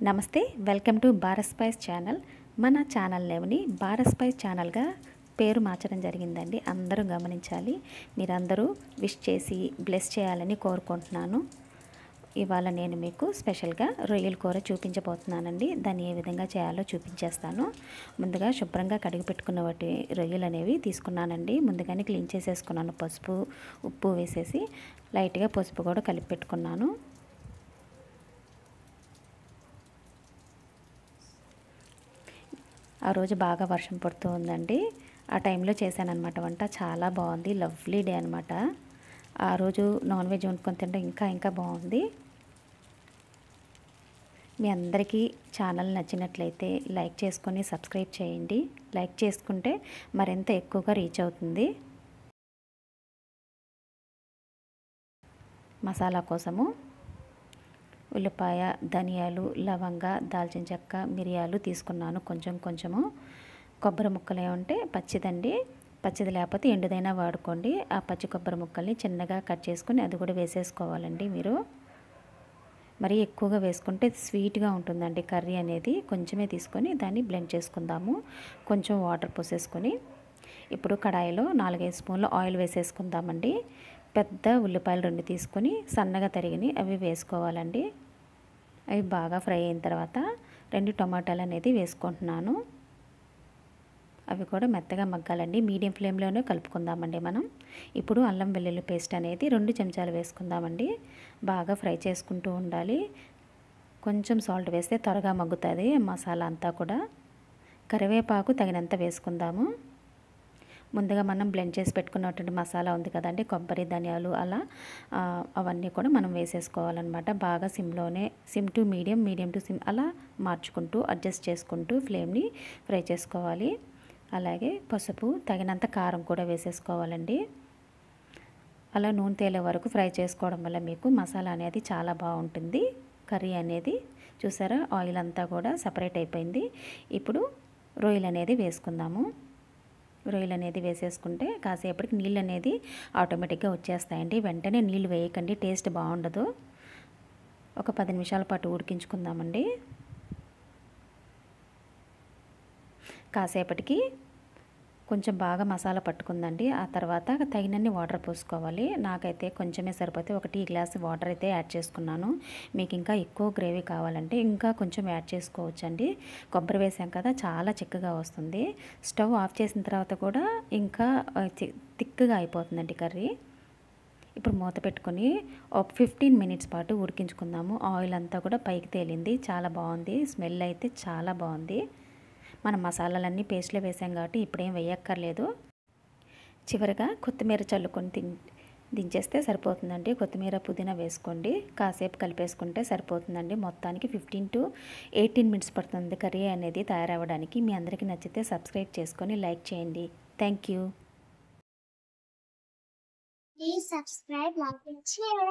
నమస్తే, welcome to Bharat spice channel. మన channel నేమ్ని Bharat spice ఛానల్గా పేరు మార్చడం జరిగిందండి. అందరూ గమనించాలి. మీరందరూ విష్ చేసి బ్లెస్ చేయాలని కోరుకుంటున్నాను. ఇవాళ నేను మీకు స్పెషల్గా రొయ్యల కూర చూపించబోతున్నానండి. దాన్ని ఏ విధంగా చేయాలో చూపించేస్తాను. ముందుగా శుభ్రంగా కడిగి పెట్టుకున్న వాటి రొయ్యలు అనేవి తీసుకున్నానండి. ముందుగానే క్లీన్ చేసేసుకున్నాను. పసుపు ఉప్పు వేసేసి లైట్గా పసుపు కూడా కలిపి పెట్టుకున్నాను. ఆ రోజు బాగా వర్షం పడుతూ ఉందండి. ఆ టైంలో చేశానన్నమాట వంట. చాలా బాగుంది. లవ్లీ డే అనమాట. ఆ రోజు నాన్ వెజ్ వండుకొని తింటే ఇంకా బాగుంది. మీ అందరికీ ఛానల్ నచ్చినట్లయితే లైక్ చేసుకొని సబ్స్క్రైబ్ చేయండి. లైక్ చేసుకుంటే మరింత ఎక్కువగా రీచ్ అవుతుంది. మసాలా కోసము ఉల్లిపాయ, ధనియాలు, లవంగ, దాల్చిన చెక్క, మిరియాలు తీసుకున్నాను. కొంచెము కొబ్బరి ముక్కలు ఏమంటే పచ్చిదండి. పచ్చిది లేకపోతే ఎండుదైనా వాడుకోండి. ఆ పచ్చి కొబ్బరి ముక్కల్ని చిన్నగా కట్ చేసుకొని అది కూడా వేసేసుకోవాలండి. మీరు మరీ ఎక్కువగా వేసుకుంటే స్వీట్గా ఉంటుందండి కర్రీ అనేది. కొంచెమే తీసుకొని దాన్ని బ్లెండ్ చేసుకుందాము. కొంచెం వాటర్ పోసేసుకొని ఇప్పుడు కడాయిలో 4-5 స్పూన్ల ఆయిల్ వేసేసుకుందామండి. పెద్ద ఉల్లిపాయలు 2 తీసుకొని సన్నగా తరిగిని అవి వేసుకోవాలండి. అవి బాగా ఫ్రై అయిన తర్వాత 2 టమాటాలు అనేది వేసుకుంటున్నాను. అవి కూడా మెత్తగా మగ్గాలండి. మీడియం ఫ్లేమ్లోనే కలుపుకుందామండి మనం. ఇప్పుడు అల్లం వెల్లుల్లి పేస్ట్ అనేది 2 చెంచాలు వేసుకుందామండి. బాగా ఫ్రై చేసుకుంటూ ఉండాలి. కొంచెం సాల్ట్ వేస్తే త్వరగా మగ్గుతుంది మసాలా అంతా కూడా. కరివేపాకు తగినంత వేసుకుందాము. ముందుగా మనం బ్లెండ్ చేసి పెట్టుకున్నటువంటి మసాలా ఉంది కదండి, కొబ్బరి, ధనియాలు అలా అవన్నీ కూడా మనం వేసేసుకోవాలన్నమాట. బాగా SIM to medium, medium to SIM అలా మార్చుకుంటూ అడ్జస్ట్ చేసుకుంటూ ఫ్లేమ్ని ఫ్రై చేసుకోవాలి. అలాగే పసుపు, తగినంత కారం కూడా వేసేసుకోవాలండి. అలా నూనె తేలే వరకు ఫ్రై చేసుకోవడం వల్ల మీకు మసాలా అనేది చాలా బాగుంటుంది. కర్రీ అనేది చూసారా, ఆయిల్ అంతా కూడా సపరేట్ అయిపోయింది. ఇప్పుడు రొయ్యలు అనేది వేసుకుందాము. రొయ్యలు అనేది వేసేసుకుంటే కాసేపటికి నీళ్ళు అనేది ఆటోమేటిక్గా వచ్చేస్తాయండి. వెంటనే నీళ్ళు వేయకండి, టేస్ట్ బాగుండదు. ఒక 10 నిమిషాల పాటు ఉడికించుకుందామండి. కాసేపటికి కొంచెం బాగా మసాలా పట్టుకుందండి. ఆ తర్వాత తగినన్ని వాటర్ పోసుకోవాలి. నాకైతే కొంచెమే సరిపోతే 1 టీ గ్లాస్ వాటర్ అయితే యాడ్ చేసుకున్నాను. మీకు ఇంకా ఎక్కువ గ్రేవీ కావాలంటే ఇంకా కొంచెం యాడ్ చేసుకోవచ్చండి. కొబ్బరి వేసాం కదా, చాలా చిక్కగా వస్తుంది. స్టవ్ ఆఫ్ చేసిన తర్వాత కూడా ఇంకా థిక్గా అయిపోతుందండి కర్రీ. ఇప్పుడు మూత పెట్టుకొని ఒక 15 మినిట్స్ పాటు ఉడికించుకుందాము. ఆయిల్ అంతా కూడా పైకి తేలింది. చాలా బాగుంది. స్మెల్ అయితే చాలా బాగుంది. మనం మసాలాలన్నీ పేస్ట్లో వేసాం కాబట్టి ఇప్పుడేం వేయక్కర్లేదు. చివరిగా కొత్తిమీర చల్లుకొని దించేస్తే సరిపోతుందండి. కొత్తిమీర, పుదీనా వేసుకోండి. కాసేపు కలిపేసుకుంటే సరిపోతుందండి. మొత్తానికి 15 to 18 మినిట్స్ పడుతుంది కర్రీ అనేది తయారవ్వడానికి. మీ అందరికీ నచ్చితే సబ్స్క్రైబ్ చేసుకొని లైక్ చేయండి. Thank you. Please subscribe, like, and share.